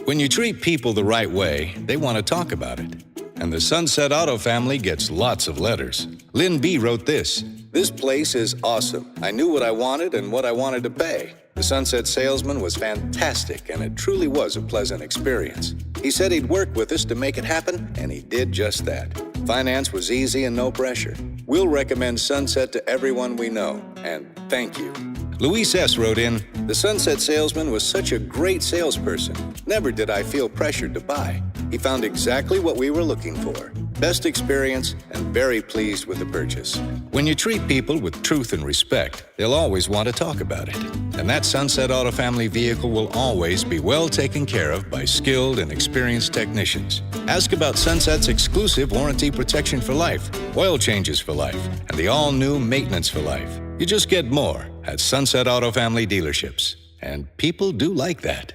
When you treat people the right way, they want to talk about it. And the Sunset Auto family gets lots of letters. Lynne B. wrote this: "This place is awesome. I knew what I wanted and what I wanted to pay. The Sunset salesman was fantastic, and it truly was a pleasant experience. He said he'd work with us to make it happen, and he did just that. Finance was easy and no pressure. We'll recommend Sunset to everyone we know, and thank you." Luis S. wrote in, "The Sunset salesman was such a great salesperson. Never did I feel pressured to buy. He found exactly what we were looking for. Best experience and very pleased with the purchase." When you treat people with truth and respect, they'll always want to talk about it. And that Sunset Auto family vehicle will always be well taken care of by skilled and experienced technicians. Ask about Sunset's exclusive warranty protection for life, oil changes for life, and the all-new maintenance for life. You just get more at Sunset Auto family dealerships. And people do like that.